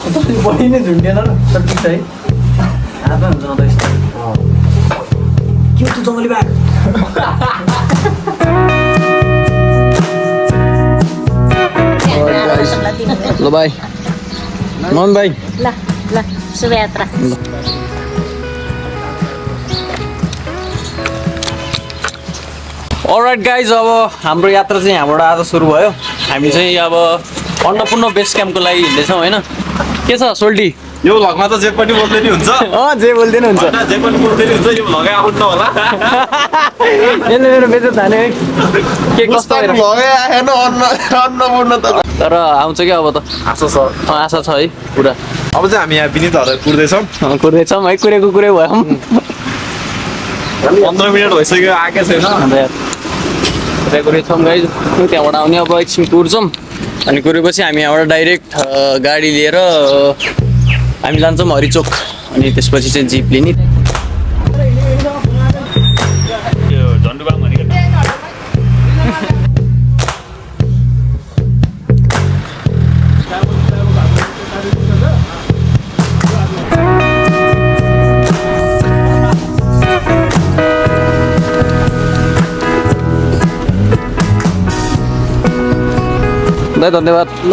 बढी नै झुन्डेन र ठिक छ है आधा हुन्छ न त यस्तो के हो त्यो जङ्गली बाघ ल भाइ मन भाइ ल ल शुभयात्रा अलराइट गाइज अब हाम्रो यात्रा चाहिँ यहाँबाट आज सुरु भयो हामी चाहिँ अब अन्नपूर्ण बेस क्याम्पको लागि हिँड्दैछौँ होइन के छ सोल्टी यो भ्लगमा त जे पनि बोल्दै नि हुन्छ जे बोल्दै नि हुन्छ जे पनि बोल्दै नि हुन्छ यो भ्लग आउनु होला यसले मेरो बेचत हाने है के कस्तो आएन अन्नपूर्ण त तर आउँछ क्या अब त आशा छ आशा छ है पुरा अब चाहिँ हामी यहाँ विनीतहरू कुर्दैछौँ कुर्दैछौँ है कुरेको कुरै भयौँ 15 मिनट भइसक्यो आएकै छैन कुरेछौँ गाइज त्यहाँबाट आउने अब एकछिन कुर्छौँ अनि कुरेपछि हामी यहाँबाट डाइरेक्ट गाडी लिएर हामी जान्छौँ हरिचोक अनि त्यसपछि चाहिँ जिप लिने धन्यवाद ल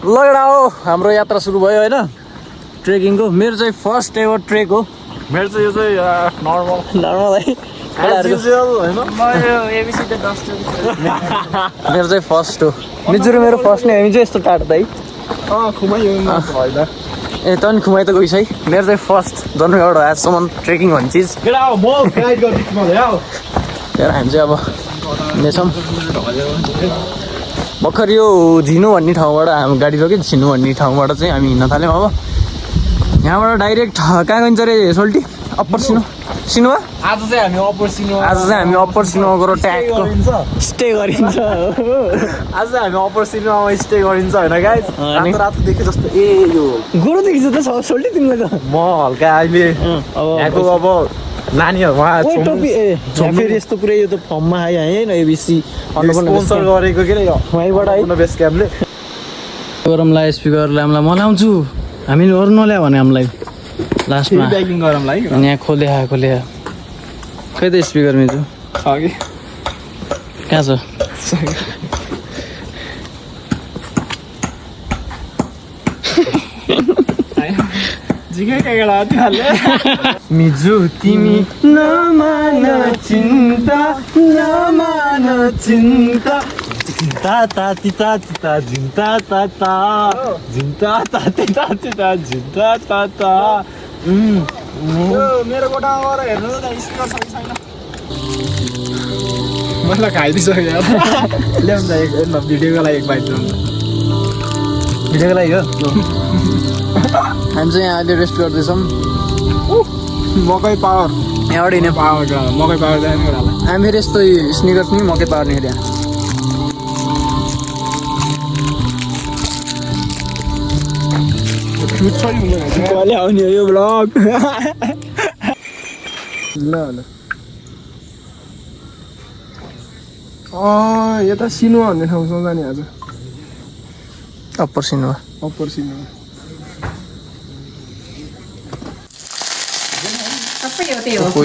एउटा हो हाम्रो यात्रा सुरु भयो होइन ट्रेकिङको मेरो चाहिँ फर्स्ट एभर ट्रेक हो मेरो चाहिँ यो चाहिँ नर्मल है मेरो चाहिँ फर्स्ट हो मिजुरो मेरो फर्स्ट नै हामी चाहिँ यस्तो टाढ्दा है ए त नि खुमाइ त गइस है मेरो चाहिँ फर्स्ट जनवरीबाट आजसम्म ट्रेकिङ भन्ने चिज त्यहाँ हामी चाहिँ अब हिँड्दैछौँ भर्खर यो झिनो भन्ने ठाउँबाट हामी गाडी रोक्यो झिनो भन्ने ठाउँबाट चाहिँ हामी हिँड्न थाल्यौँ अब यहाँबाट डाइरेक्ट कहाँ गइन्छ अरे सोल्टी अप्पर सिनुवा आज चाहिँ हामी अप्पर सिनुवा गएर ट्यागको स्टे गरिन्छ आज हामी अप्पर सिनेमामा स्टे गरिन्छ होइन गाइस रातो देखे जस्तो ए यो गोरो देखिन्छ त सोल्टी तिमीलाई त म हल्का अहिले यहाँको अब नानीहरूमा फेरि यस्तो पुरै यो त फर्ममा आयो होइन एबिसी स्पोन्सर गरेको के वहीँबाट है बेस क्याम्पले गरमलाई स्पिकरलाई हामीलाई मनाउँछु हामीले अरू नल्यायो भने हामीलाई लास्टमा ब्याकिङ गरमलाई अनि यहाँ खोले खै त स्पिकर मिजु कि कहाँ छ मिजु तिमी नमान चिन्ता चिन्ता ताती ताती ता जिन्ता ताता जिन्ता ताती ताती ता जिन्ता ताता मेरो कोठामा गएर हेर्नु त स्पिकर छ कि छैन मलाई खाइदिइसक्यो ल्याउनु त एक भिडियोको लागि एक बाइट भिडियोको लागि हो हामी चाहिँ यहाँ अहिले रेस्ट गर्दैछौँ मकै पावर यहाँबाट हिँड्ने पावर मकै पावर जाने कुरालाई हामी फेरि यस्तो स्निकर्स नि मकै पावर नि यहाँ आउने हो यो ब्लग ल यता सिनुवा भन्ने ठाउँसम्म जाने आज अप्पर सिनुवा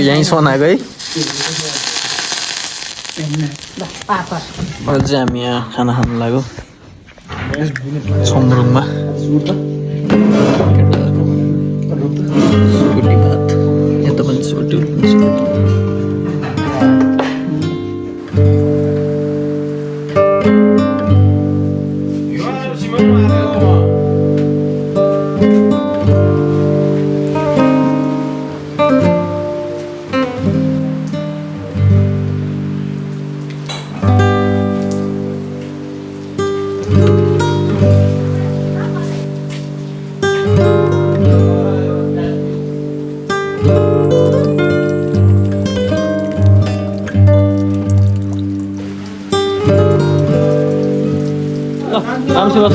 यहीँ सोनाएको है अहिले चाहिँ हामी यहाँ खाना खानु लाग्यो सोमरुङमा सोटी भात यता पनि सोटी बस्नु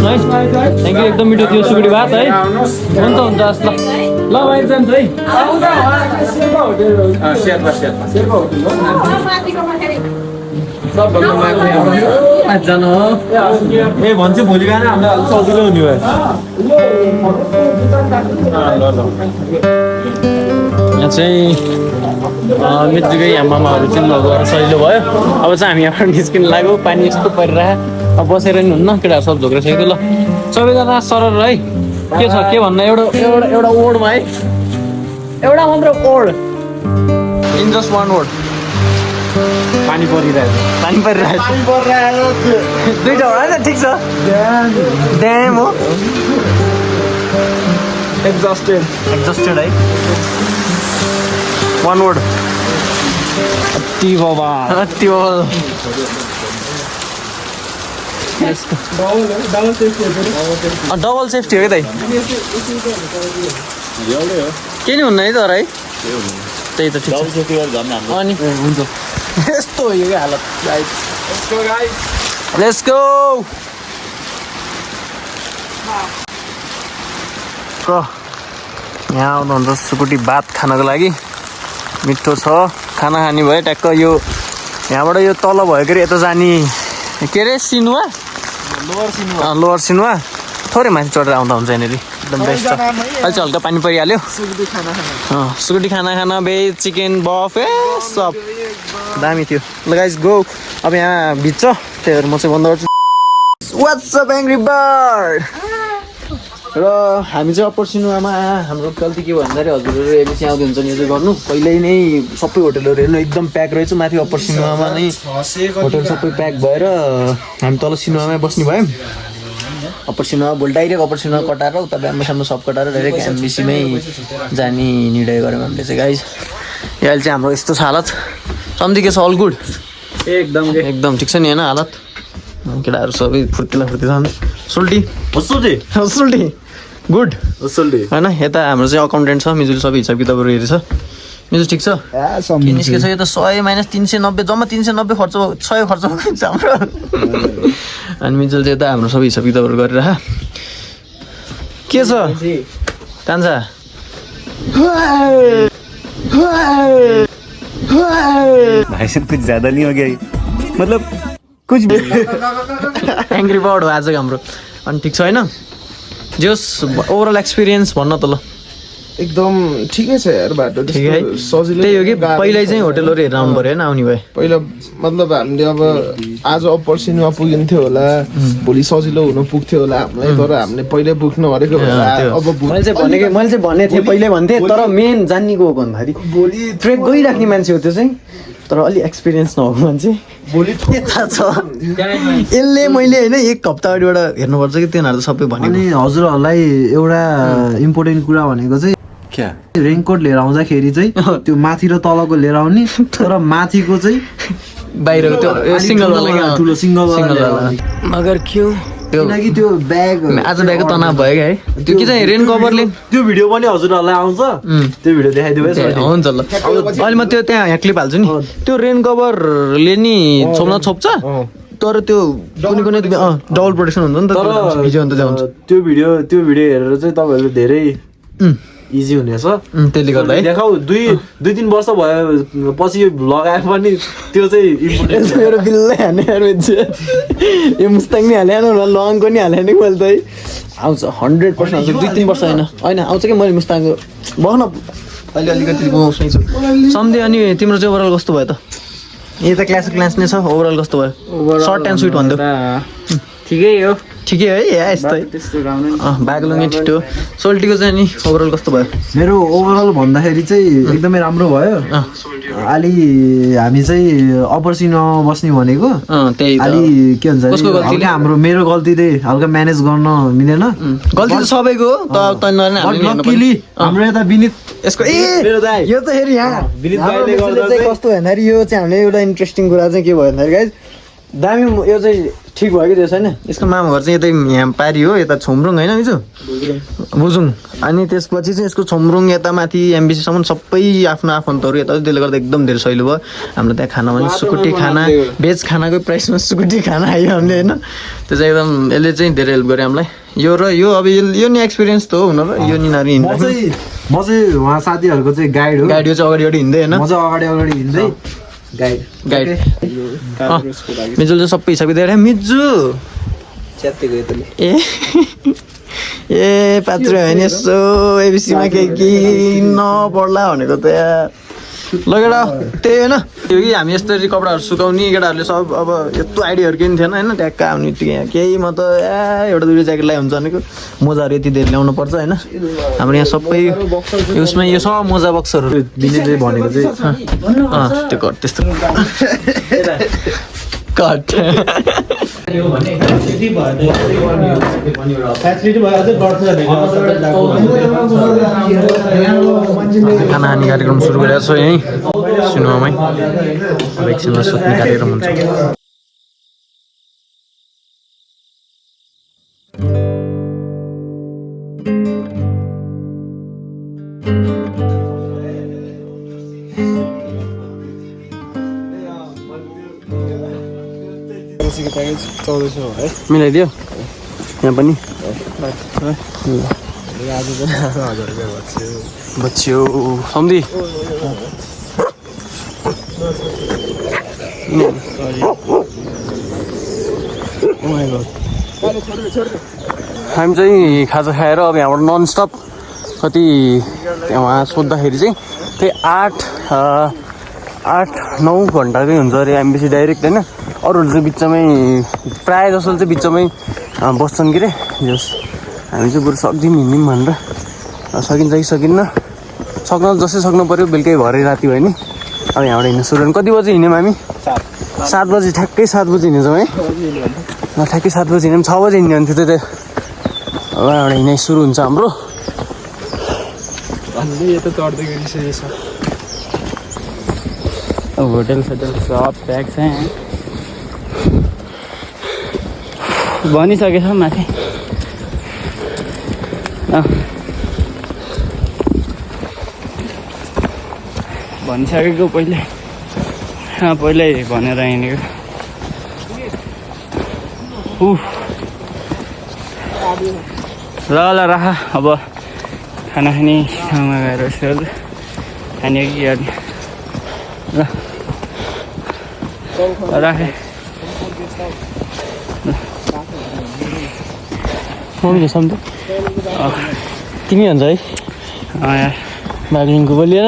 है थ्याङ्क यू एकदम मिठो थियो सुकुटी भात है हुन्छ हस् ल भाइ जान्छ है जानु ए भन्छ भोलि बिहान हामीलाई अलिक सजिलो हुने भयो यहाँ चाहिँ मित्तिकै यहाँ मामाहरू चाहिँ लगेर सजिलो भयो अब चाहिँ हामी यहाँबाट निस्किनु लाग्यो पानी यस्तो परिरहेको अब बसेर नि हुन्न केटाहरू सब झोक्रेर सकेको ल सबैजना सरल है के छ के भन्न एउटा वर्डमा है एउटा मात्र word in just one word पानी परिरहेको पानी परिरहेको दुईवटा होइन ठिक छ ड्याम हो एक्जस्टेड है वान वर्ड अति बाबा डबल सेफ्टी हो क्या दाइ के नि हुन्न है तर है त्यही त ठिक छ अनि हुन्छ यस्तो हो यो क्या हालत लेट्स गो यहाँ आउनुहुन्छ सुकुटी भात खानको लागि मिठो छ खाना खाने भयो ट्याक्क यो यहाँबाट यो तल भयो के अरे यता जाने के अरे सिनुवा लोवर सिनुवा थोरै माथि चढेर आउँदा हुन्छ यहाँनिर एकदम बेस्ट छ अहिले चाहिँ हल्का पानी परिहाल्यो सुकुटी खाना खाना भेज चिकन बफ ए सब दामी थियो ल गाइस गो अब यहाँ भिज्छ त्यही भएर म चाहिँ बन्द गर्छु व्हाट्सअप एङ्ग्री बर्ड र हामी चाहिँ अप्पर सिनेमामा हाम्रो गल्ती के भन्दाखेरि हजुरहरू अहिले चाहिँ आउँदै हुन्छ नि यो चाहिँ गर्नु पहिल्यै नै सबै होटलहरू हेर्नु एकदम प्याक रहेछ माथि अप्पर सिनेमामा नै होटल सबै प्याक भएर हामी तल सिनेमामै बस्ने भयौँ अप्पर सिनेमा भोलि डाइरेक्ट अप्पर सिनेमा कटाएर उता ब्याम्बोसम्म सब कटाएर डाइरेक्ट एमबिसीमै जाने निर्णय गऱ्यौँ हामीले चाहिँ गाइज यो अहिले चाहिँ हाम्रो यस्तो छ हालत समथिङ इज अल गुड एकदम ठिक छ नि होइन हालत केटाहरू सबै फुर्तिला छन् सुल्टी गुड होइन यता हाम्रो चाहिँ अकाउन्टेन्ट छ मिजुल सबै हिसाब किताबहरू हेरेछ मिजु ठिक छ के निस्केछ यो त 100 माइनस 390 जम्मा 390 खर्च 100 खर्च हुन्छ हाम्रो अनि मिजुल चाहिँ यता हाम्रो सबै हिसाब किताबहरू गरेर के छ कान्छा भाई साहब कुछ ज्यादा नहीं हो गया मतलब कुछ एङ्ग्री बर्ड हो आजको हाम्रो अनि ठिक छ होइन जोस् ओभरअल एक्सपिरियन्स भन्न त ल एकदम ठिकै छ यार बाटो ठिकै सजिलो त्यही हो कि पहिल्यै चाहिँ होटलहरू हेरेर आउनु पऱ्यो होइन आउने भए पहिला मतलब हामीले अब आज अप्पर सिनेमा पुगिन्थ्यो होला भोलि सजिलो हुन पुग्थ्यो होला हामीलाई तर हामीले पहिल्यै बुक्नु गरेको अब मैले चाहिँ भनेको थिएँ पहिल्यै भन्थेँ तर मेन जान्ने को भन्दाखेरि भोलि ट्रेक गइराख्ने मान्छे हो त्यो चाहिँ तर अलि एक्सपिरियन्स नभएको मान्छे भोलि थाहा छ यसले मैले होइन एक हप्ता अगाडिबाट हेर्नुपर्छ कि तिनीहरू त सबै भनेको अनि हजुरहरूलाई एउटा इम्पोर्टेन्ट कुरा भनेको चाहिँ रेनकोट लिएर आउँदाखेरि चाहिँ त्यो माथि र तलको लिएर आउने तर माथिको चाहिँ बाहिरको त्यो सिङ्गलवाला ठुलो सिङ्गलवाला मगर क्यों किनकि त्यो ब्याग आज ब्यागको तनाव भयो क्या है त्यो के चाहिँ रेन कभरले त्यो भिडियो पनि हजुरहरूलाई आउँछ त्यो भिडियो देखाइदियो हुन्छ ल अहिले म त्यो त्यहाँ क्लिप हाल्छु नि त्यो रेन कभरले नि छोप्न छोप्छ तर त्यो कुनै कुनै डबल प्रोटेक्सन हुन्छ नि त भिडियो अन्त हुन्छ त्यो भिडियो हेरेर चाहिँ तपाईँहरूले धेरै इजी हुनेछ त्यसले गर्दा है देखाउ दुई 3 वर्ष भयो पछि लगाएर पनि त्यो चाहिँ मेरो बिल्लै हाने यो मुस्ताङ नि हाले लङको नि हाले नि मैले त है आउँछ 100% आउँछ 2-3 वर्ष होइन आउँछ कि मैले मुस्ताङको बस्न अहिले अलिकति गुमाउँछु छु सम्झे अनि तिम्रो चाहिँ ओभरअल कस्तो भयो त यो त क्लास नै छ ओभरअल कस्तो भयो सर्ट एन्ड स्विट भन्दै ठिकै है यस्तै बागलुङ छिटो सोल्टीको चाहिँ नि ओभरअल कस्तो भयो मेरो ओभरअल भन्दाखेरि चाहिँ एकदमै राम्रो भयो अलि हामी चाहिँ अप्पर सिनेमामा बस्ने भनेको त्यही अलि के भन्छ हल्का हाम्रो मेरो गल्तीले हल्का म्यानेज गर्न मिलेन गल्ती त सबैको लकिली हाम्रो यता विनित यसको यो त हेरि यहाँ कस्तो भन्दाखेरि यो चाहिँ हामीले एउटा इन्ट्रेस्टिङ कुरा चाहिँ के भयो भन्दाखेरि गाइज दामी यो चाहिँ ठिक भयो कि त्यो छैन यसको मामा घर चाहिँ यतै यहाँ पारी हो यता छोमरुङ होइन मिजु बुझुङ अनि त्यसपछि चाहिँ यसको छोमरुङ यता माथि एमबिसीसम्म सबै आफ्नो आफन्तहरू यता त्यसले गर्दा एकदम धेरै सहिलो भयो हाम्रो त्यहाँ खाना भने सुकुटी खाना भेज खानाकै प्राइसमा सुकुटी खाना आयो हामीले होइन त्यो चाहिँ एकदम यसले चाहिँ धेरै हेल्प गर्यो हामीलाई यो र यो अब यो नि एक्सपिरियन्स त हो हुन र यो नि नारी म चाहिँ उहाँ साथीहरूको चाहिँ गाइड हो गाडी चाहिँ अगाडि हिँड्दै होइन म चाहिँ अगाडि हिँड्दै गाइड गाइड मिजुल चाहिँ सबै हिसाब दिएर मिजु च्यात्ते गयो तले ए ए पात्र होइन यसो एबिसीमा केही नपर्ला भनेको त यार ल केटा त्यही होइन त्यो कि हामी यस्तरी कपडाहरू सुकाउने केटाहरूले सब अब यस्तो आइडियाहरू केही थिएन होइन ट्याक्क आउने केही म त एउटा दुइटा ज्याकेट लगाइ हुन्छ भनेको मोजाहरू यति धेरै ल्याउनु पर्छ होइन हाम्रो यहाँ सबै उसमा यो सब मोजा बक्सहरू दिने भनेको चाहिँ त्यो कट त्यस्तो कट खाना खाने कार्यक्रम सुरु गरेको छ यहीँ सिनेमामै अब एकछिनमा सुत्ने कार्यक्रम हुन्छ मिलाइदियो यहाँ पनि बच्यो सम्धी हामी चाहिँ खाजा खाएर अब यहाँबाट ननस्टप कति वहाँ सोद्धाखेरि चाहिँ त्यही 8-9 घन्टाकै हुन्छ अरे एमबिसी डाइरेक्ट होइन अरूहरू चाहिँ बिचमै प्रायः जसोले चाहिँ बिचमै बस्छन् कि रे जस हामी चाहिँ बरु सक्दिउँ हिँड्यौँ भनेर सकिन्छ कि सकिन्न सक्न जसै सक्नु पऱ्यो बेलुकै भरे राति भयो नि अब यहाँबाट हिँड्नु सुरु कति बजी हिँड्यौँ हामी 7 बजी ठ्याक्कै 7 बजी हिँड्छौँ है ठ्याक्कै 7 बजी हिँड्यौँ 6 बजी हिँड्यो भने त्यो त अब एउटा हिँडाइ सुरु हुन्छ हाम्रो होटल सोटल सब प्याक छ यहाँ भनिसकेछ माथि भनिसकेको पहिल्यै भनेर हिँडेको ल राख अब खाना खाने ठाउँमा गएर यसो खाने कि गर्ने ल राखेँ सम्झ तिमी भन्छ है बाग्लिङको बोलिएर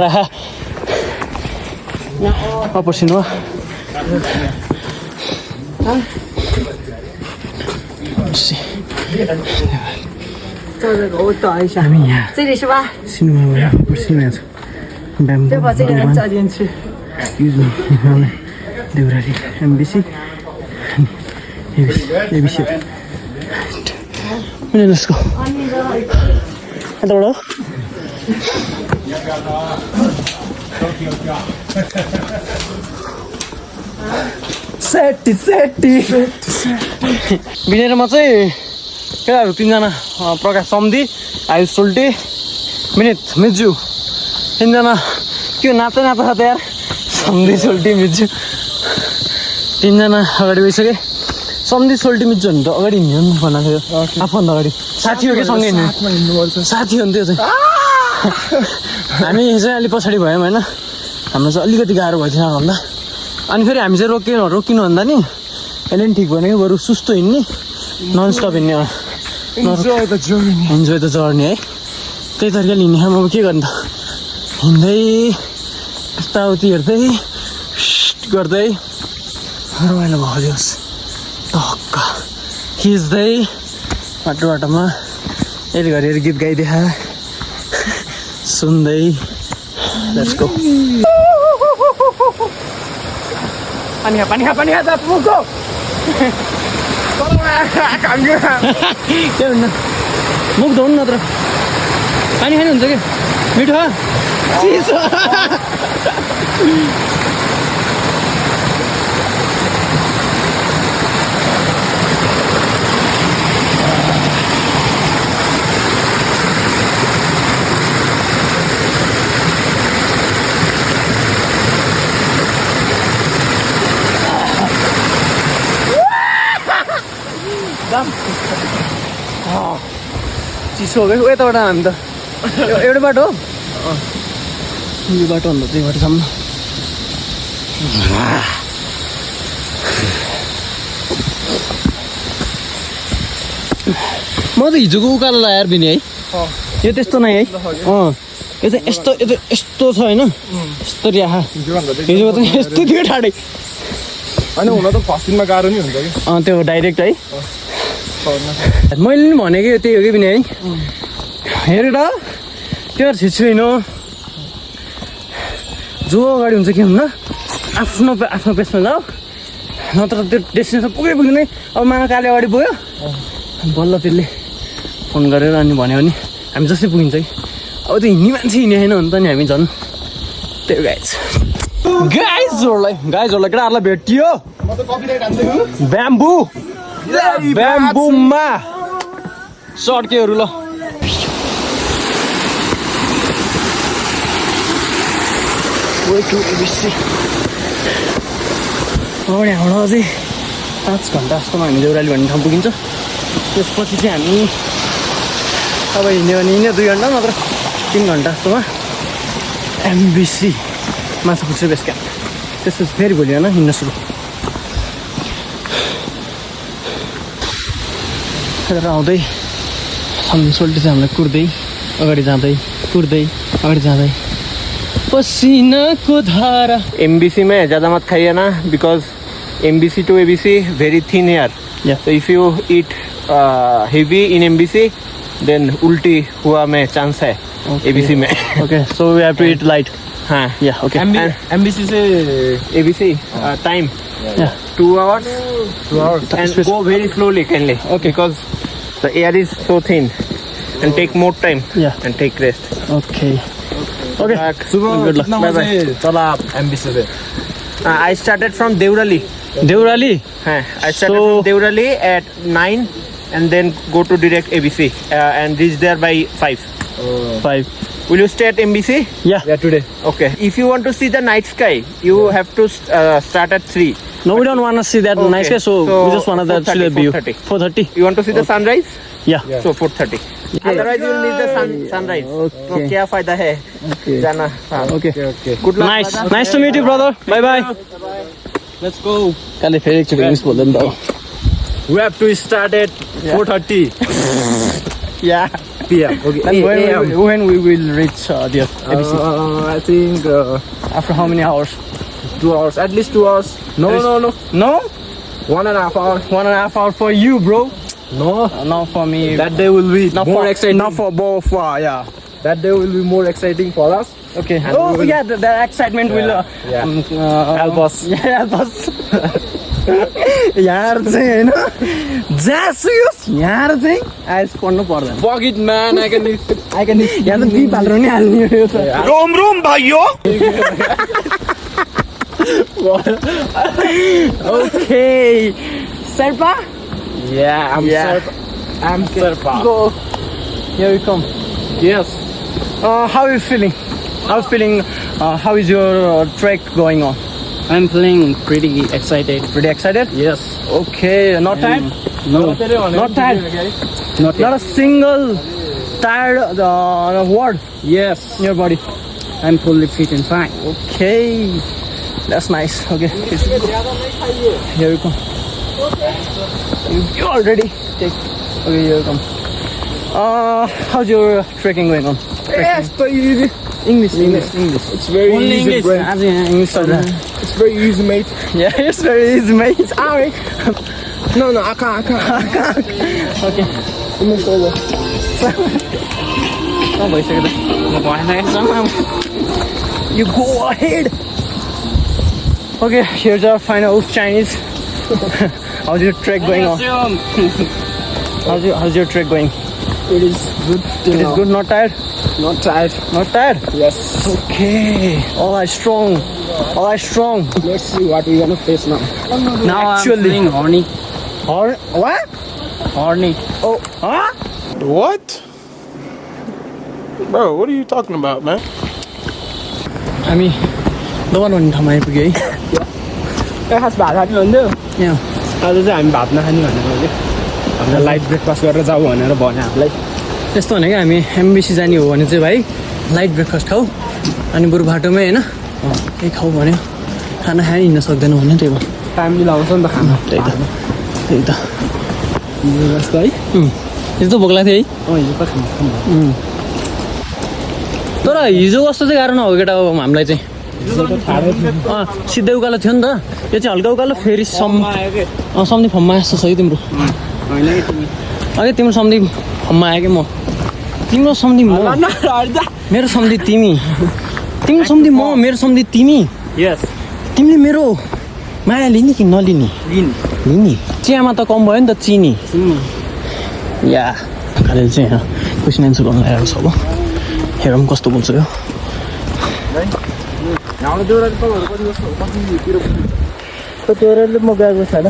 राख पर्सिनु हो 照这个我找一下。这里是吧？ सिनेमा सिनेमा छ 就把这个人照进去。 Excuse me, Deurali MBC ABC let's go. यताबाट सेटी बिनेरमा चाहिँ केटाहरू 3 जना प्रकाश सम्धी आयुष सोल्टे मिजु 3 जना के नाच्दै नाच्छ त यार सम्धी सोल्टी मिजु 3 जना अगाडि गइसके सम्धी सोल्टी मिजु भने त अगाडि हिँड्नु भनेको आफूभन्दा अगाडि साथी हो कि सँगै हिँड्नु साथी हो नि त्यो चाहिँ हामी चाहिँ अलि पछाडि भयौँ होइन हाम्रो चाहिँ अलिकति गाह्रो भयो थियो भन्दा अनि फेरि हामी चाहिँ रोकिनु भन्दा नि अहिले नि ठिक भनेको बरु सुस्तो हिँड्ने ननस्टप हिँड्ने इन्जोय द जर्नी है त्यही तरिकाले हिँड्ने अब के गर्नु त हिँड्दै यताउति हेर्दै गर्दै रमाइलो भइदियोस् टक्क खिच्दै बाटोमा यसले घरि गीत गाइदेखा सुन्दै लेट्स गो पानी खा त पुगो के हुन्न मुख धुनु नत्र पानी खानु हुन्छ कि मिठो चिसो चिसो हो क्या यताबाट हामी त एउटै बाटो हो यो बाटोभन्दा चाहिँ बाटोसम्म म त हिजोको उकालो यार बिनी है यो त्यस्तो नै है यो चाहिँ यस्तो छ होइन यस्तो रिहा हिजोको चाहिँ यस्तो थियो ठाडै होइन हुन त फर्स्ट दिनमा गाह्रो नि हुन्छ कि त्यो डाइरेक्ट है मैले नि भनेको त्यही हो कि बिनी है हेर त त्यो छैन जो अगाडि हुन्छ के हुन्न आफ्नो पेसमा जाऊ नत्र त्यो डेस्टिनेसन पुग्दैन अब महाकाले अगाडि पुग्यो बल्ल त्यसले फोन गरेर अनि भन्यो भने हामी जस्तै पुगिन्छ कि अब त्यो हिँड्ने मान्छे हिँड्ने होइन नि त नि हामी झन् त्यो गाइजहरूलाई केटाहरूलाई भेटियो ब्याम्बुमा सड्केहरू ल यहाँबाट अझै 5 घन्टा जस्तोमा हामी देउराली भन्ने ठाउँ पुगिन्छ त्यसपछि चाहिँ हामी अब हिँड्यो भने हिँड्यो 2 घन्टा नत्र 3 घन्टा जस्तोमा एमबिसी माछापुच्छ्रे बेस क्याम्प त्यसपछि फेरि भोलि होइन हिँड्न सुरु र आउँदै सोल्टी चाहिँ हामीलाई कुर्दै अगाडि जाँदै पसिनाको धारा एमबीसी में ज़्यादा मत खाइए ना because MBC to ABC very thin air so if you eat heavy in MBC then उल्टी हुआ में चांस है एबीसी में okay so we have to eat light हाँ या ओके एमबीसी से ABC time 2 hours and go very slowly kindly okay because the air is so thin and take more time and take rest okay good luck bye bye चला MBC say I started from Deurali I started from Deurali at 9 and then go to direct ABC and reach there by 5 will you stay at MBC yeah today okay if you want to see the night sky you have to start at 3 No, we don't want to see that nice sky, so we just want to see the view. 4:30. You want to see the sunrise? Yeah. So 4:30. Otherwise you will need the sunrise. Okay. तो क्या फायदा है जाना? Okay. Good luck. Nice to meet you, brother. Bye bye. let's go कल फिर एक English बोल देता हूँ. we have to start at 4:30 Yeah. PM okay And when we will reach the ABC? I think After how many hours? 2 hours at least 2 hours no 1.5 hour 1.5 hour for you, bro. no Not for me. that day will be more exciting Not for both. Yeah. that day will be more exciting for us Okay. And we will- The excitement will help us yeah, help us. यार चाहिँ हैन जासुस यार चाहिँ ice पढ्नु पर्दैन fuck it man I can यहाँ त beep हालेर नि हाल्ने हो यो त रोम भाइयों Okay. Serpa? yeah I'm Serpa Go. Here we come. yes How are you feeling? How is your trek going on? I'm feeling pretty excited. Pretty excited? yes Okay. Not tired? No, Not tired? not Not a single tired word Yes, in your body? I'm fully fit and fine. Okay. That's nice. Okay. Here we come. You already take. Okay, here we come. How's your trekking going on? Yes, so easy. English. It's very Only easy, English. bro. As in English. It's very easy, mate. Yeah, it's very easy, mate. It's alright. No, I can't. Okay. You go ahead. Okay, here's our final Chinese. How's your trek going on? How's your trek going? It is good. It is good, not tired? Not tired. Not tired? Yes. Okay. All eyes strong. Let's see what we're gonna face now. Now Actually. I'm feeling horny. What? Horny. Oh, huh? What? Bro, what are you talking about, man? हामी दोकान भन्ने ठाउँमा आइपुग्यो है खास भात खाने भन्थ्यो यहाँ आज चाहिँ हामी भात नखाने भनेर मैले हामीलाई लाइट ब्रेकफास्ट गरेर जाऊ भनेर भने हामीलाई त्यस्तो भने क्या हामी एमबिसी जाने हो भने चाहिँ भाइ लाइट ब्रेकफास्ट खाऊ अनि बरु बाटोमै होइन केही खाऊ भन्यो खाना खाए हिँड्न सक्दैन भन्यो त्यही भयो टाइम मिलाउँछ नि त खाना त्यही त जस्तो है यस्तो भोक लाग्थ्यो है हिजो त खाना तर हिजो कस्तो चाहिँ गाह्रो नहो केटा अब हामीलाई चाहिँ सिधै उकालो थियो नि त यो चाहिँ हल्का उकालो फेरि सम्धी फर्ममा जस्तो छ कि तिम्रो अघि तिम्रो सम्धी फर्ममा आयो कि म तिम्रो सम्धी म मेरो सम्धी तिमी तिम्रो सम्धी म मेरो सम्धी तिमी तिमीले मेरो माया लिने कि नलिने लिने चियामा त कम भयो नि त चिनी या खालि चाहिँ क्वेसन एन्सर गर्नु आएको छ अब हेरौँ कस्तो बोल्छ यो त्योहरूले म गएको छैन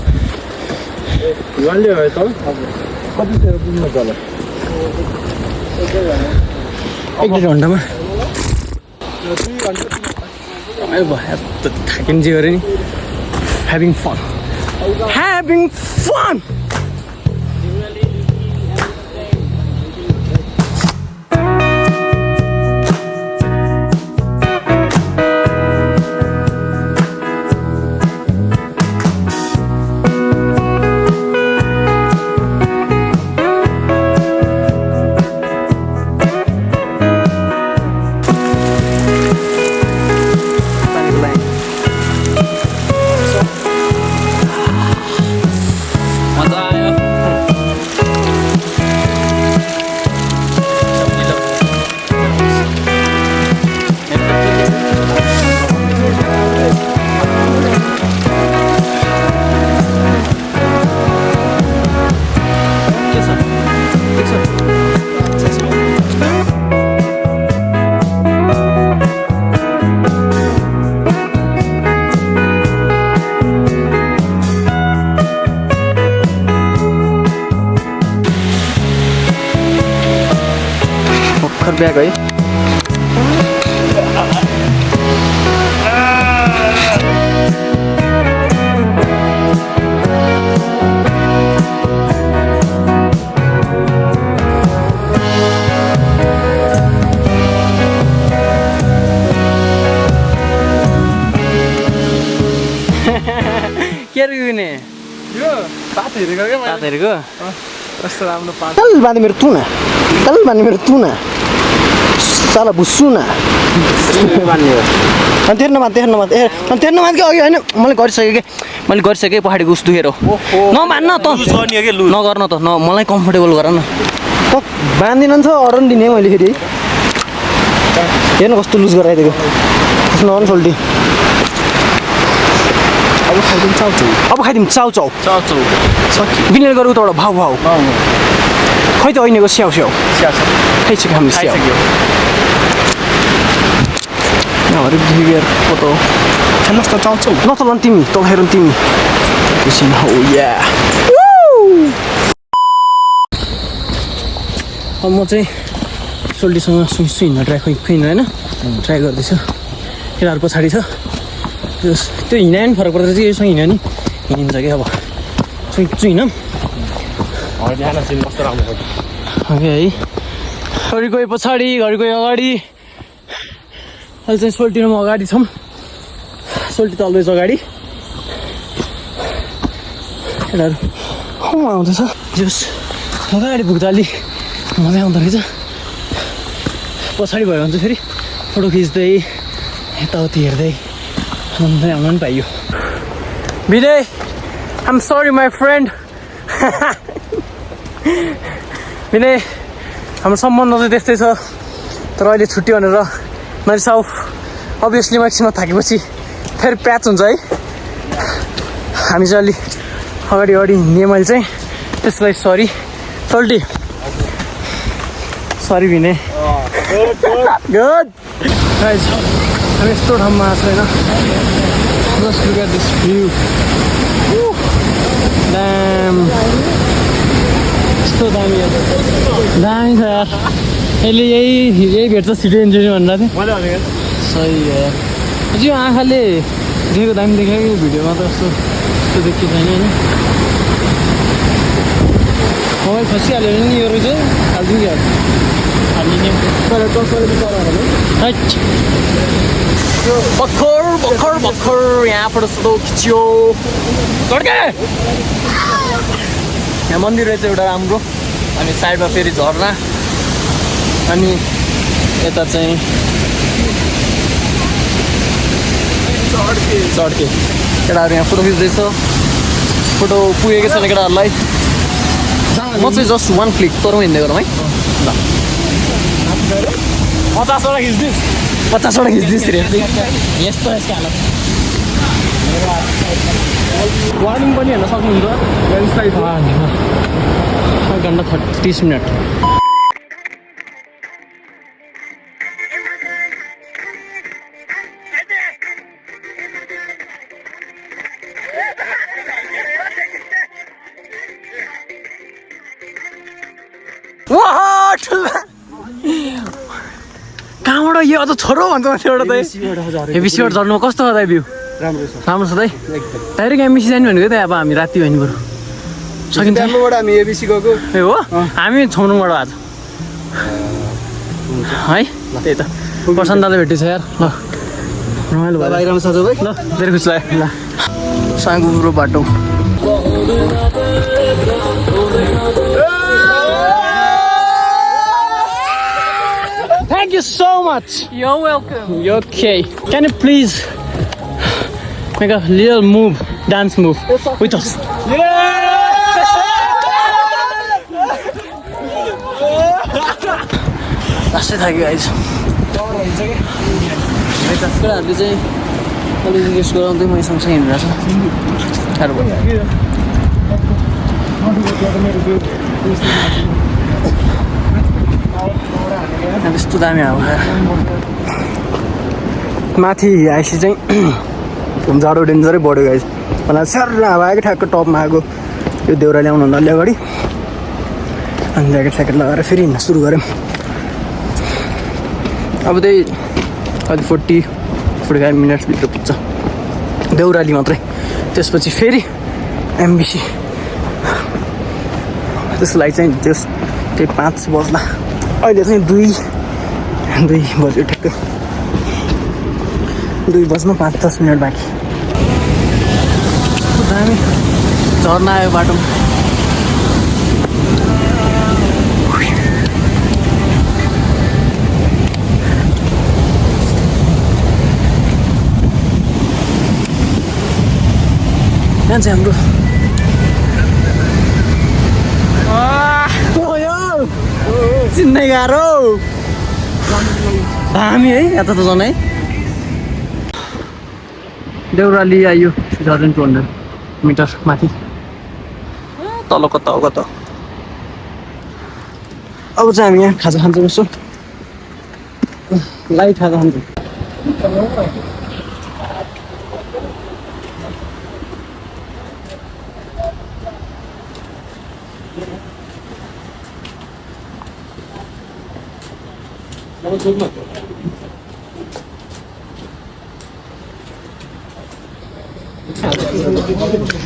एक डेढ घन्टामा थाकिन्छ गऱ्यो नि ह्याभिङ फन ब्याग है के रुने यो पात हेरेको क्या पात हेरेको कस्तो राम्रो पात कल बाँधे मेरो तुना साला भुस्सुना अनि तेर्न मात कि अघि होइन मैले गरिसकेँ पहाडीको उस दुखेर नमान्न त नगर्न त मलाई कम्फर्टेबल गर न त बाँधिन छ अर्डर दिने मैले फेरि हेर्नु कस्तो लुज गराइदिएको त्यसमा नगर्नु सोल्टी अब खाइदिउँ चाउ बिनेर गरौँ त एउटा भाउ खै त ऐनेको स्याउ खाइसक्यो हामीले स्याउ बिहेभियर फोटो हेर्नुहोस् त चाउँछौ नचल तिमी तल हेर तिमी एकैछिन हो या अब म चाहिँ सोल्टीसँग सुइँ हिँड्न ट्राई होइन ट्राई गर्दैछु केटाहरू पछाडि छ त्यो हिँडायो नि फरक पर्दा चाहिँ योसँग हिँड्यो नि हिँडिन्छ कि अब हिँडौँ ओके है घरि गयो पछाडि घरि गयो अगाडि अहिले चाहिँ सोल्टीमा अगाडि छौँ सोल्टी त अलवेज अगाडि केटाहरू आउँदैछ जस अगाडि पुग्दा अलिक मजा आउँदो रहेछ पछाडि भयो भने चाहिँ फेरि फोटो खिच्दै यताउति हेर्दै आउनु पनि पाइयो Vinay I'm sorry my friend Vinay हाम्रो सम्बन्ध चाहिँ त्यस्तै छ तर अहिले छुट्टी भनेर नरिसाउ अभियसली म एकछिनमा थाकेपछि फेरि प्याच हुन्छ है हामी चाहिँ अलि अगाडि हिँड्ने मैले चाहिँ त्यसको लागि सरी सोल्टी सरी विनय गुड हामी यस्तो ठाउँमा आएको छैन just look at this view damn यस्तो दामी छ यार यसले यही भेट्छ छिटो इन्जोय भनेर थियो सही यार यो आँखाले देखेको दामी देखेको यो भिडियोमा त यस्तो देखियो छैन होइन मोबाइल खसिहाल्यो भने नि यो चाहिँ हालिदिउँ क्या भर्खर यहाँबाट फोटो खिच्यो यहाँ मन्दिर रहेछ एउटा राम्रो अनि साइडमा फेरि झरना अनि यता चाहिँ चड्के केटाहरू यहाँ फोटो खिच्दैछ फोटो पुगेको छैन केटाहरूलाई म चाहिँ जस्ट 1 क्लिक तरुङ हिँड्दै गरौँ है ल 50वटा खिच्दिस् रे यस्तो यसको हालत वार्निङ पनि हेर्न सक्नुहुन्छ ल्यान्डस्लाइड 1 घन्टा 30 मिनट कहाँबाट यो अझ छोरो भन्छ एउटा त एबिसीबाट झर्नुमा कस्तो हो त भ्यू राम्रो छ त है डाइरेक्ट एमबिसी जाने भनेको त अब हामी राति भन्नु पऱ्यो सकिन्छ हामी एबिसी गएको ए हो हामी छौनुङबाट आज है त्यही त प्रशान्त दाले भेटेछ यार ल रमाइलो भयो बाहिरमा सजो भाइ ल धेरै खुसी लाग्यो ल साङ्गुरो बाटो Thank you so much. You're welcome. Okay. Can you please make a little move, dance move with us? That's it, guys. केटाहरूले चाहिँ अलिकति रेस्ट गराउँदै मै सँगसँगै हिँडिरहेको छ साह्रो भयो यस्तो दामी हावा माथि आएपछि चाहिँ जाडो डेन्जरै बढ्यो गाइस मलाई स्याहार हावा आएको ठ्याक्क टपमा आएको यो देउरा ल्याउनुभन्दा अलि अगाडि अनि ज्याकेट स्याकेट लगाएर फेरि हिँड्न सुरु गऱ्यौँ अब त्यही कति 45 मिनट्सभित्र पुग्छ देउराली मात्रै त्यसपछि फेरि एमबिसी त्यसको लागि चाहिँ त्यही 5 बज्ला अहिले चाहिँ 2 बज्यो ठ्याक्कै 2 बज्न 5-10 मिनट बाँकी दामी झर्ना आयो बाटोमा यहाँ चाहिँ हाम्रो चिन्नै गाह्रो दामी है यहाँ त झन् है देउराली आयो 3200 मिटर माथि तल कता अब चाहिँ हामी यहाँ खाजा खान्छौँ यसो लाइट खाजा खान्छौँ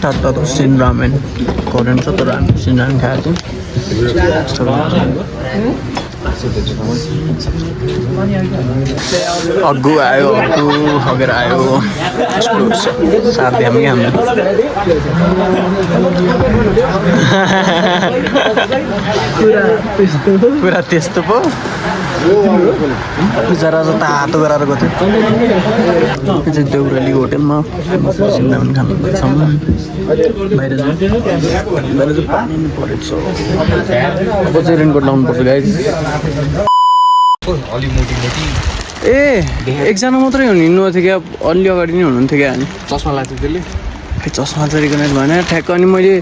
टाटा त सिन रामेन कोरियन छ तर हामी सिन रामेन खाएको अग्गु आयो अग्गु हगेर आयो साथी हामी पुरा त्यस्तो पो जरा तातो गराएर गएको थियो देउराली होटेलमा सिन्दामन खानु बाहिर चाहिँ पानी परेको छ अब चाहिँ रेनकोट लाउनु पर्छ गाइस ए एकजना मात्रै हिँड्नु थियो क्या अलि अगाडि नै हुनुहुन्थ्यो क्या अनि चस्मा लाग्थ्यो त्यसले चस्मा चाहिँ रिकगनाइज भएन ठ्याक्क अनि मैले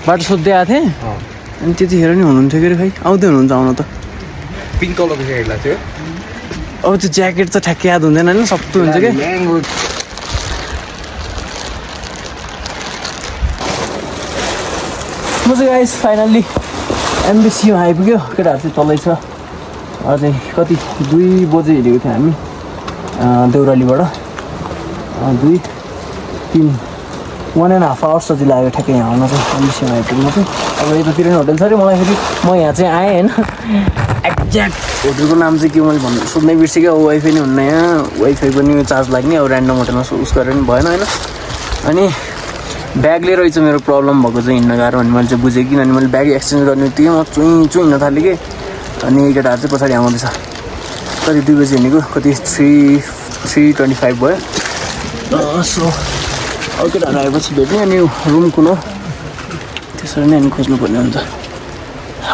बाटो सोध्दै आएको थिएँ अनि त्यतिखेर नि हुनुहुन्थ्यो कि खै आउँदै हुनुहुन्छ आउन त पिङ्क कलरको ज्याकेट लाग्थ्यो अब त्यो ज्याकेट त ठ्याक्कै याद हुँदैन होइन सबै हुन्छ क्या म चाहिँ गाइस फाइनल्ली एमबिसीमा आइपुग्यो केटाहरू चाहिँ तलै छ अझै कति 2 बजे हिँडेको थियो हामी देउरालीबाट 2-3 1.5 आवर्स जति लाग्यो ठ्याक्कै यहाँ आउन चाहिँ एमबिसीमा आइपुग्नु चाहिँ अब यतातिर नि होटल छ अरे मलाई फेरि म यहाँ चाहिँ आएँ होइन एक्ज्याक्ट होटलको नाम चाहिँ के मैले भन्नु सोध्नै बिर्सेँ वाइफाई नै हुन्न यहाँ वाइफाई पनि चार्ज लाग्ने अब ऱ्यान्डम होटलमा उस गरेर पनि भएन होइन अनि ब्यागले रहेछ मेरो प्रब्लम भएको चाहिँ हिँड्न गाह्रो भने मैले चाहिँ बुझेँ किनभने मैले ब्याग एक्सचेन्ज गर्ने बित्तिकै म चुइँ हिँड्न थालेँ कि अनि केटाहरू चाहिँ पछाडि आउँदैछ कति 2 बजी हिँडेको कति 3:25 भयो सो अब केटाहरू आएपछि भेट्ने अनि रुम कुन हो त्यसरी नै हामी खोज्नुपर्ने हुन्छ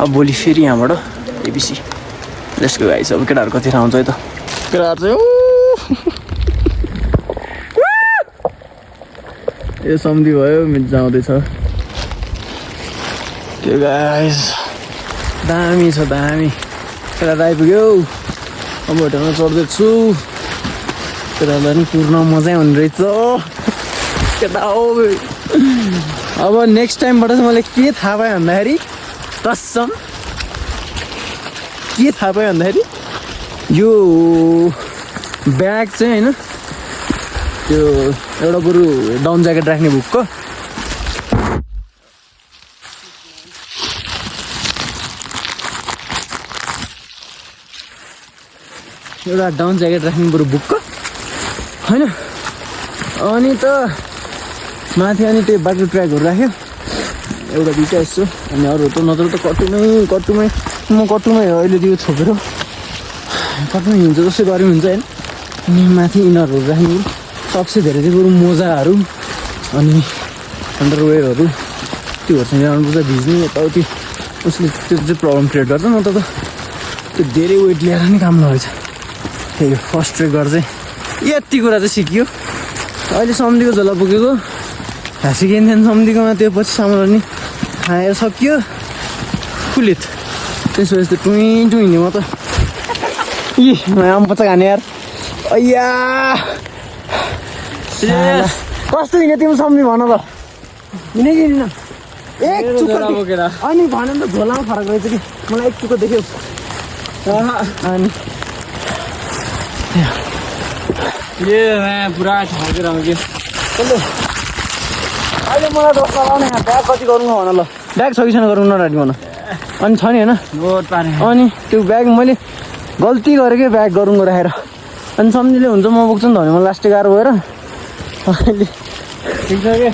अब भोलि फेरि यहाँबाट एबिसी लेट्स गो गाइस अब केटाहरू कति आउँछ है त केटाहरू चाहिँ यो सम्झी भयो मिर्जा आउँदैछ त्यो गाइस दामी छ दामी केटाहरू आइपुग्यो अब होटलमा चढ्दैछु केटाहरूलाई पनि पूर्ण मजै हुने रहेछ केटा हो अब नेक्स्ट टाइमबाट चाहिँ मैले के थाहा पाएँ भन्दाखेरि कसम के थाहा पाएँ भन्दाखेरि यो ब्याग चाहिँ होइन त्यो एउटा बरु डाउन ज्याकेट राख्ने बुकको एउटा डाउन ज्याकेट राख्ने बरु बुकको होइन अनि त माथि अनि त्यो बाटो ट्र्याकहरू राख्यो एउटा 2टा यसो अनि अरू त नत्र त कट्टुमै म कट्टुमै हो अहिले त्यो छोपेर कट्टुमै हिँड्छ जस्तै गरे हुन्छ होइन अनि माथि इनरहरू राख्ने सबसे धेरै चाहिँ बरु मोजाहरू अनि अन्डरवेयरहरू त्योहरूसँग जानुपर्छ भिज्ने यताउति उसले त्यो चाहिँ प्रब्लम क्रिएट गर्छ न त त्यो धेरै वेट ल्याएर नि काम नरहेछ त्यही हो फर्स्ट ट्रेक गरेर चाहिँ यति कुरा चाहिँ सिकियो अहिले सम्धीको झोला पुगेको हाँसिकेन थिएन सम्धीकोमा त्यो पछि सामान नि खाएर सकियो फुलित त्यसपछि त टुइँ हिँड्यो म त आम पच्चा खाने यार अय्या कस्तो हिँड्यो तिम्रो सम्झी भन त हिँडे कि हिँडेन एक चुक्का बोकेर अनि भन त झोलामा फरक रहेछ कि मलाई एक चुक्का देख्यो अनि पुरा ठाकेर आउँछ अहिले मलाई दोष लगाउने ब्याग कति गरौँ भन ल ब्याग छ कि छैन गरौँ न राति भन अनि छ नि होइन अनि त्यो ब्याग मैले गल्ती गरेँ कि ब्याग गरौँ राखेर अनि सम्झिले हुन्छ म बोक्छु नि त भने मलाई लास्टै गाह्रो भएर अहिले ठिक छ कि अहिले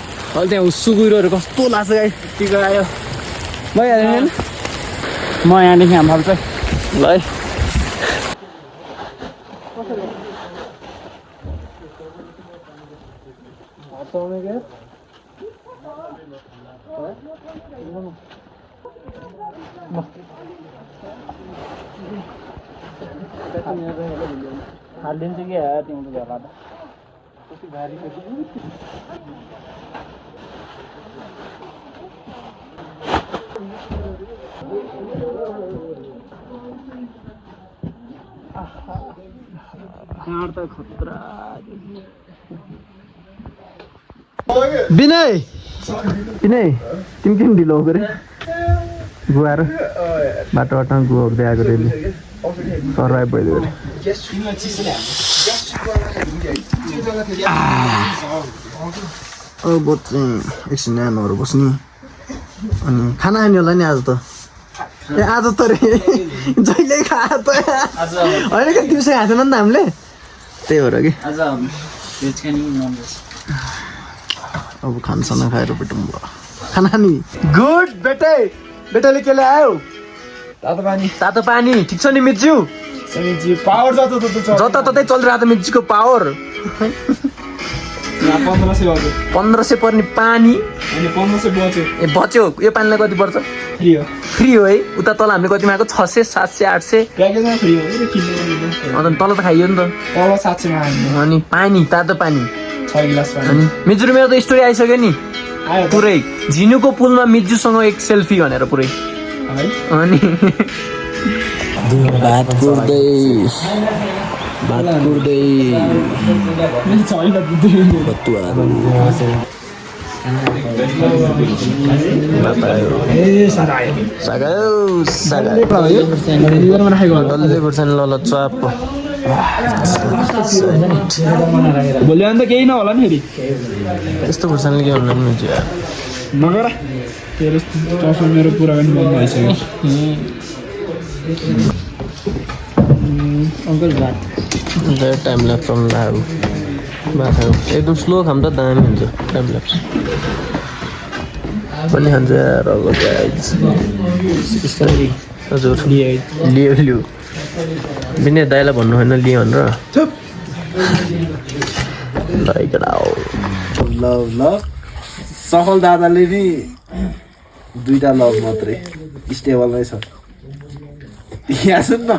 त्यहाँ हुस्सु गइरहेको कस्तो लाग्छ गाई टिका आयो भइहाल्यो नि म यहाँदेखि हाम्रो चाहिँ ल है हालिदिन्छ कि तिम्रो झोला त कति भारी त खतरा विनय तिमी किन ढिलो हो गरे गुवाएर बाटोमा गुवाहरू देखाएको त्यसले सर्भाइभ भइदियो अब चाहिँ एकछिन न्यानोहरू बस्ने अनि खाना खाने होला नि आज त ए आज त रे जहिले खायो त होइन क्या दिउँसो खाएको थिएन नि त हामीले त्यही भएर कि अब खानसाना खाएर बेटौँ भयो खाना नि गुड बेटाले के ल्यायो तातो पानी ठिक छ नि मिर्ज्यू पावर जताततै चलिरहेको त मिर्जीको पावर 1500 पर्ने पानी 1500 ए बच्यो यो पानीलाई कति पर्छ फ्री हो है उता तल हामीले कतिमा आएको 600 700 800 अन्त तल त खाइयो नि त अनि पानी तातो पानी 6 गिलास अनि मिर्जु मेरो त स्टोरी आइसक्यो नि पुरै झिनुको पुलमा मिर्जुसँग एक सेल्फी भनेर पुरै अनि भात कुर्दै भोलि अन्त केही नहोला नि फेरि यस्तो खुर्सानीले के भन्नु नगर मेरो पुरा पनि बन्द भइसक्यो अङ्कल भात टाइम ल्याप्स चल्नु बाख्राको एकदम स्लो खाम त दामी हुन्छ टाइम ल्याप्स पनि खान्छ यार अब हजुर लियो बिने दाइलाई भन्नु होइन लियो भनेर लभ लभ सफल दादाले नि 2टा लभ मात्रै स्टेबलमै छ यहाँ सुन न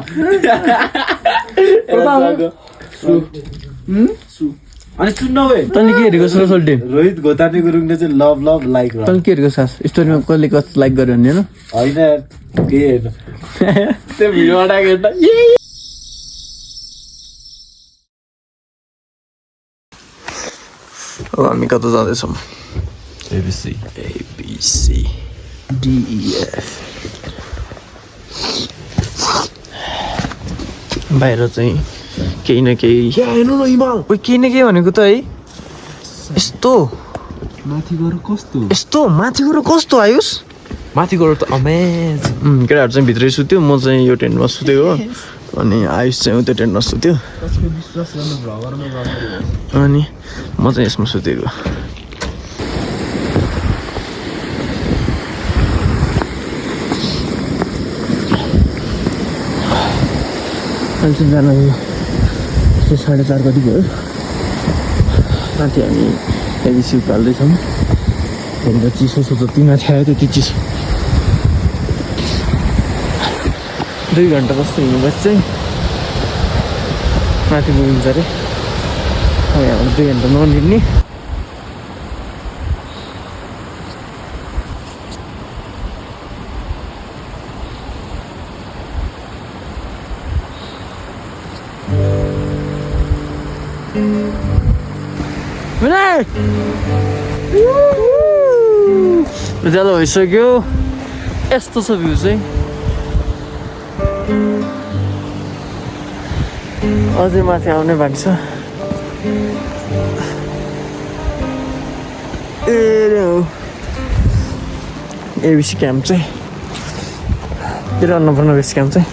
अनि सुन्न तैँले के हेरेको छ सोल्टे रोहित घोतानी गुरुङले चाहिँ लभ लभ लाइक तैँले के हेरेको सास स्टोरीमा कसले कस्तो लाइक गर्यो भने होइन होइन के हेर्नु त्यो भिडियोबाट हेर्दा अब हामी कता जाँदैछौँ ABC DEF बाहिर चाहिँ केही न केही हेर्नु न हिमाल केही न केही भनेको त है यस्तो माथि गएर कस्तो यस्तो माथि गएर कस्तो आयुष माथि गएर त अमेज केटाहरू चाहिँ भित्रै सुत्यो म चाहिँ यो टेन्टमा सुतेको हो अनि आयुष चाहिँ त्यो टेन्टमा सुत्यो अनि म चाहिँ यसमा सुतेको अहिले चाहिँ जान 4:30 कति भयो माथि हामी एबिसी उकाल्दैछौँ हेर्दा चिसो छ जति माथि आयो त्यति चिसो 2 घन्टा जस्तो हिँड्नुपर्छ चाहिँ माथि पुगिन्छ अरे अब यहाँबाट 2 घन्टा नहिँड्ने ज्यादा भइसक्यो यस्तो छ भ्यू चाहिँ अझै माथि आउने बाँकी छ एबिसी क्याम्प चाहिँ तेरो अन्नपूर्ण बेस क्याम्प चाहिँ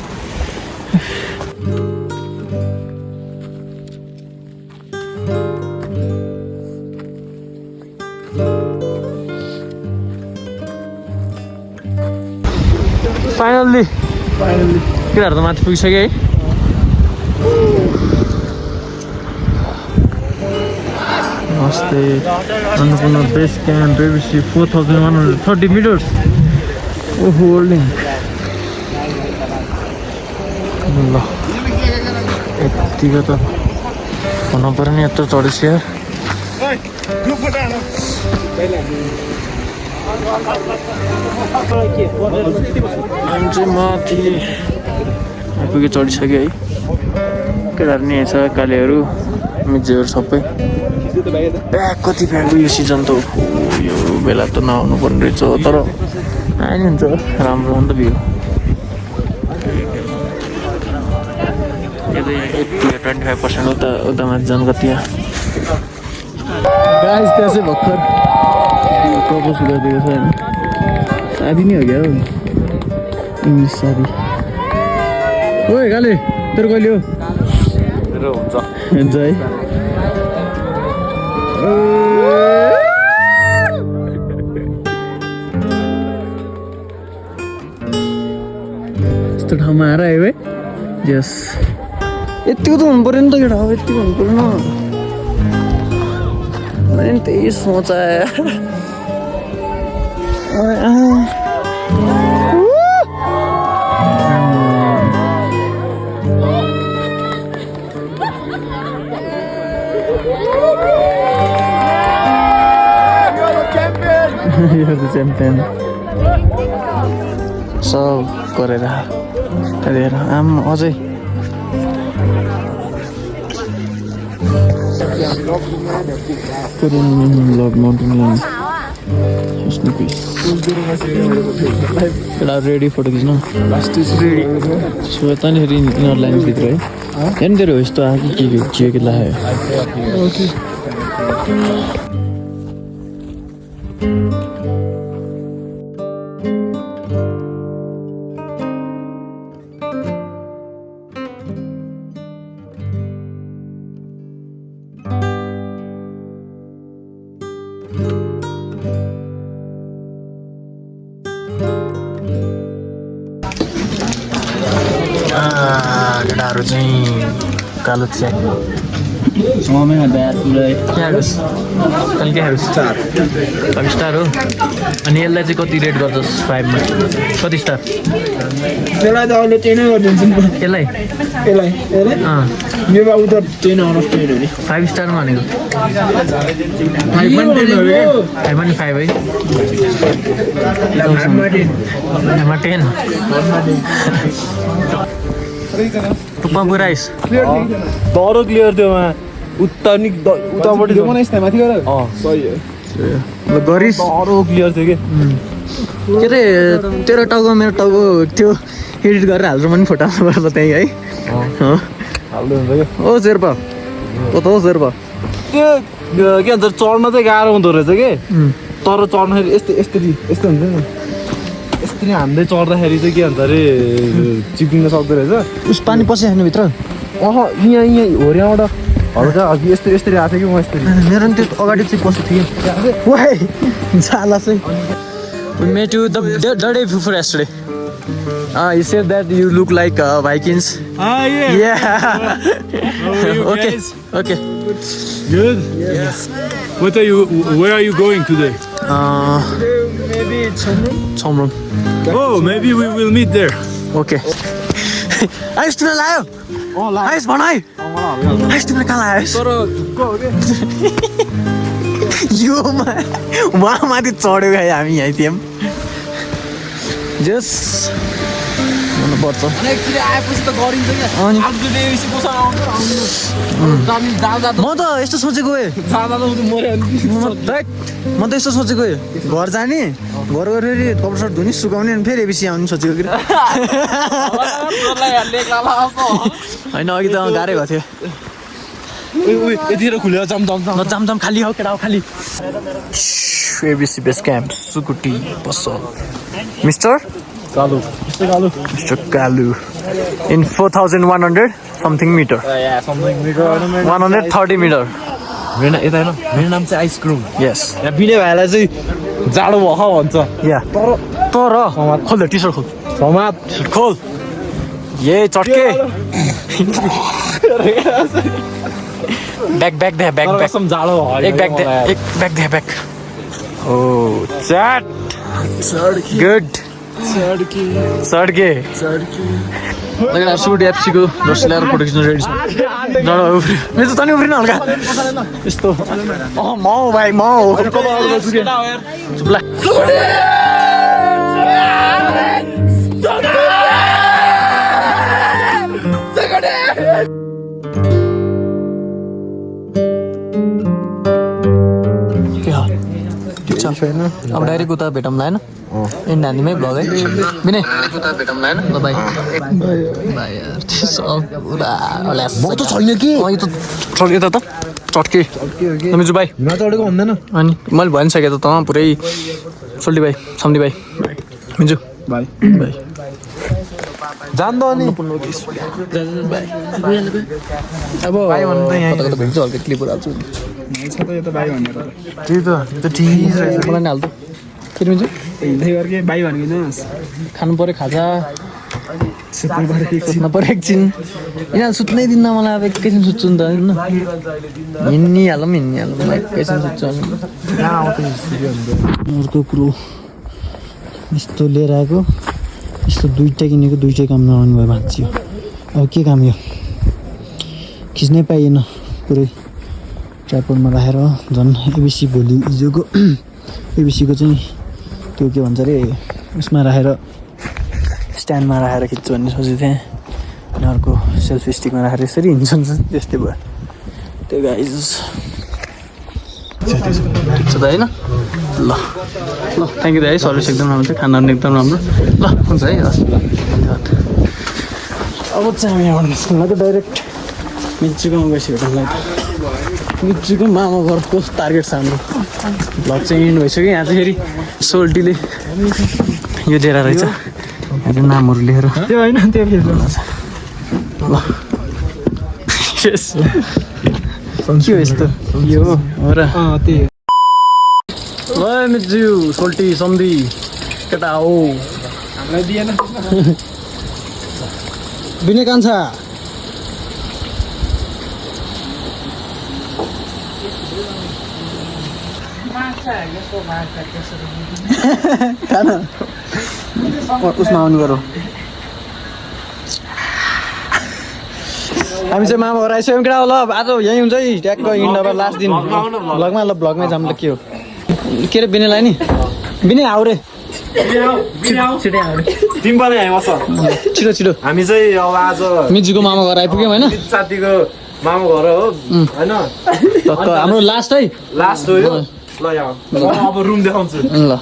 फाइनल्ली केटाहरू त माथि पुगिसक्यो है नमस्ते Annapurna base camp ABC 4130 metres ओहो लिङ्क ल यतिको त हुन पऱ्यो नि यत्रो चढेछ यार हामी चाहिँ माथि आइपुगे चढिसक्यो है केटाहरू नि छ कालेहरू मिजेहरू सबै ब्याग कति ब्याग यो सिजन त यो बेला त नआउनु पर्ने रहेछ तर आयो नि हुन्छ राम्रो अन्त भ्यू 25% उता माथि जानु कति गाइस त्यहाँ चाहिँ भर्खर प्रपोज गरिदिएको छ होइन साथी नै हो क्या हौ इङ्ग्लिस साथी ओए गाले तेरो कहिले हो हुन्छ है यस्तो ठाउँमा आएर आयो है यस यतिको त हुनु पऱ्यो नि त केटा अब यतिको हुनु पऱ्यो न मैले पनि त्यही सोचाएँ च्याम्पियन सब गरेर हेरेर आम अझै लर्ड माउन्टेन एउटा रेडी फोटो खिच्नु रेडी सो यता नि फेरि यिनीहरू लाइनभित्र है हेर्नु तेरो हो यस्तो आयो कि के लाग्यो हाम्रो चाहिँ कालो चिया के खानुहोस् कहिले के खानुहोस् 5 स्टार हो अनि यसलाई चाहिँ कति रेट गर्छस् 5 मा कति स्टार त्यसलाई त अहिले 10 नै गरिदिन्छु नि यसलाई हेरे मेरो बाबु त 10 आउट अफ 10 हो नि 5 स्टार भनेको 5 मा 10 हो रे 5 मा 5 है 5 मा 10 टुप्पा पुराइस दह्रो क्लियर थियो उतापट्टि त्यो पनि यस्तै माथि गएर सही हो ल गरिस दह्रो क्लियर थियो के अरे तेरो टाउको मेरो टाउको त्यो एडिट गरेर हाल्नु पनि फोटो हाल्नु त्यहीँ है हाल्दै हुन्छ क्या ओ शेर्पा कता हो शेर्पा त्यो के भन्छ चढ्न चाहिँ गाह्रो हुँदो रहेछ कि तर चढ्दाखेरि यस्तरी यस्तो हुन्छ नि यस्तरी हान्दै चढ्दाखेरि चाहिँ के भन्छ अरे चिप्लिन सक्दो रहेछ उस पानी पसिहाल्नु भित्र यहाँ होर्याबाट हल्का अघि यस्तरी आएको थियो कि म यस्तरी मेरो नि त्यो अगाडि चाहिँ पसेको थियो वाइ जाला चाहिँ We met you the day before yesterday. You said that you look like Vikings. Yeah. Okay. Okay. Good? Yes. Where are you going today? maybe Chomron. Oh, maybe we will meet there. Okay. Ice तिमीलाई लायो ice भनाइ ice तिमीलाई कहाँ लायोस् यो माथि चढ्यो गाई हामी यहाँ थियौँ जस भन्नुपर्छ म त यस्तो सोचेको म त यस्तो सोचेको घर जाने घर गएर फेरि कपडा सर्ट धुने सुकाउने अनि फेरि एबिसी आउनु सोचेको कि होइन अघि त गाह्रै भएको थियो यतिखेर खुल्यो जाम खाली हो केटा हो खाली एबिसी बेस क्याम्प सुकुटी पसल mister Kalu in 4,100 something meter 130 meter मेरो नाम चाहिँ आइसक्रिम yes यहाँ बिने भाइलाई चाहिँ जाडो भख भन्छ yeah तर खोल टी सर्ट खोल समात खोल ये चटके बैक कसम जाडो एक बैक ओ चैट गुड सड्के लगेर सुट एफसीको जर्सी ल्याएर फोटो खिच्नु रेडी छ मेरो त तनी उफ्रिन हल्का यस्तो माउ भाइ माउ अब डाइरेक्ट उता भेटौँला होइन इन हान्दिमै भ्लग है विनय उता भेटौँला होइन ल बाई बाई म त छैन कि यो त यता त चट्के मिजु भाइ चढेको हुँदैन अनि मैले भनिसकेँ त त पुरै सोल्टी भाइ सम्धी भाइ मिजु भाइ भाइ जान्द अनि अब भाइ भन्नु त यहाँ कता भेट्छु हल्का क्लिपहरू हाल्छु त्यही त ठिक रहेछ मलाई नि हाल्छु फेरि मिजु भाइ भनेको खानु पऱ्यो खाजा सुत्नु पऱ्यो एकछिन यिनीहरू सुत्नै दिन्न मलाई अब एकैछिन सुत्छु नि त होइन हिँडिहालौँ मलाई एकैछिन सुत्छु अर्को कुरो यस्तो लिएर आएको यस्तो दुइटा किनेको दुइटै काम नआउनु भयो भाँच्यो अब के काम यो खिच्नै पाइएन पुरै ट्राइपडमा राखेर झन् एबिसी भोलि हिजोको एबिसीको चाहिँ त्यो के भन्छ अरे उसमा राखेर स्ट्यान्डमा राखेर खिच्छु भन्ने सोचेको थिएँ अनि अर्को सेल्फी स्टिकमा राखेर यसरी हिँड्छन् त्यस्तै भयो त्यो गाइज ठिक छ त होइन ल थ्याङ्क यू दाइ सर्भिस एकदम राम्रो थियो खानाहरू एकदम राम्रो ल हुन्छ है धन्यवाद अब चाहिँ हामी यहाँबाट निस्कनु त डाइरेक्ट मिच्चुकोमा गइसक्यो हामीलाई त मिच्चुको मामा घरको टार्गेट छ हाम्रो भ्लग चाहिँ इन्ड भइसक्यो यहाँ चाहिँ फेरि सोल्टीले यो दिएर रहेछ यहाँ चाहिँ नामहरू लेखेर त्यो होइन त्यो ल के हो यस्तो यो हो र त्यही ल मिच्चु सोल्टी सम्धी केटा हो हामीलाई दिएन विनय कान्छा उसमा आउनु गरौँ हामी चाहिँ मामा घर आइसक्यौँ केटा ल आज यहीँ हुन्छ है ट्याक्क इन्डोमा लास्ट दिन भ्लगमा ल भ्लगमै जाऊँ ल के हो के अरे बिनेलाई नि बिने आउरे तिमी पनि हामी बस छिटो छिटो हामी चाहिँ अब आज मिजीको मामा घर आइपुग्यौँ होइन साथीको मामा घर हो होइन हाम्रो लास्ट है लास्ट हो यो ल यहाँ अब रुम देखाउँछु ल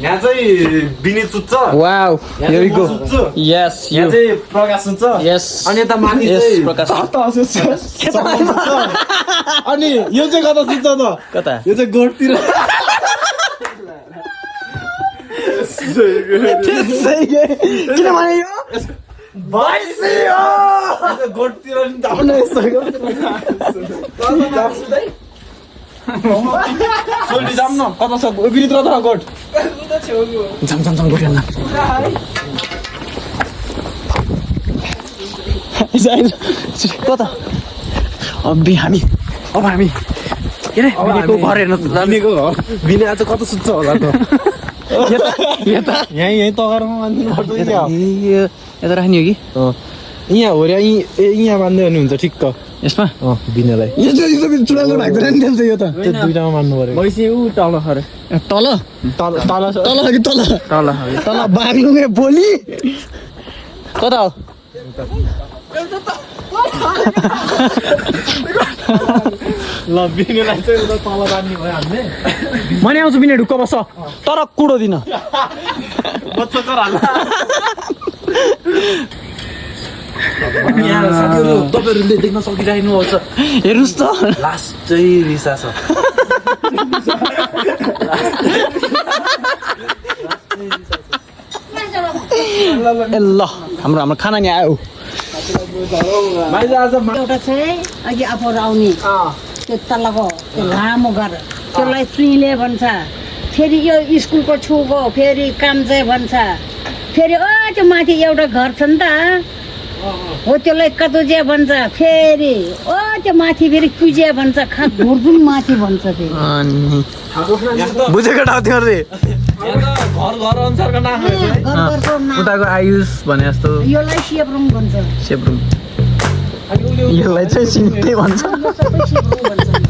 यहाँ चाहिँ बिने चुच्छ wow here we go yes यहाँ चाहिँ प्रकाश हुन्छ यस अनि यता माथि यस चाहिँ प्रकाश अनि यो चाहिँ कता सुत्छ त कता यो चाहिँ गोठतिर किनभने यो गोठतिर जाम न कता छ भित्र त गोठ जाम जाम जाम गोठ हेर्न कता अब हामी के अरे बिनेको घर हेर्न बिनेको घर बिने आज कता सुत्छ होला त यहीँ तगरमा बाँधिनु पर्छ यता राख्ने हो कि यहाँ हो र यहाँ बाँध्यो भने हुन्छ ठिक्क यसमा बिनेलाई चुडाको भाग्दैन नि त्यसो यो त त्यो दुइटामा बाँध्नु पर्यो तल तल तल कि तल तल तल बाग्लुङे बोली कता हो ल बिनेलाई चाहिँ उता तल बाँध्ने भयो हामीले म नि आउँछु बिने ढुक्क बस्छ तर कुडो दिन यहाँ साथीहरू तपाईँहरूले देख्न सकिरहेनु हुन्छ हेर्नुहोस् त लास्ट चाहिँ रिसा छ ए ल हाम्रो खाना नि आयो एउटा चाहिँ अघि आफूहरू आउने त्यो तलको त्यो लामो घर त्यसलाई सुइले भन्छ फेरि यो स्कुलको छुको फेरि काम्चे भन्छ फेरि त्यो माथि एउटा घर छ नि त हो त्यसलाई कतुजिया भन्छ फेरि त्यो माथि फेरि कुजिया भन्छ खास घुर्जुङ माथि भन्छ फेरि बुझेको ठाउँ थियो रे घर अनुसारको नाम उताको आयुष भने जस्तो यसलाई सेब्रुङ भन्छ सेब्रुङ यसलाई चाहिँ सिन्ते भन्छ सबै सेब्रुङ भन्छ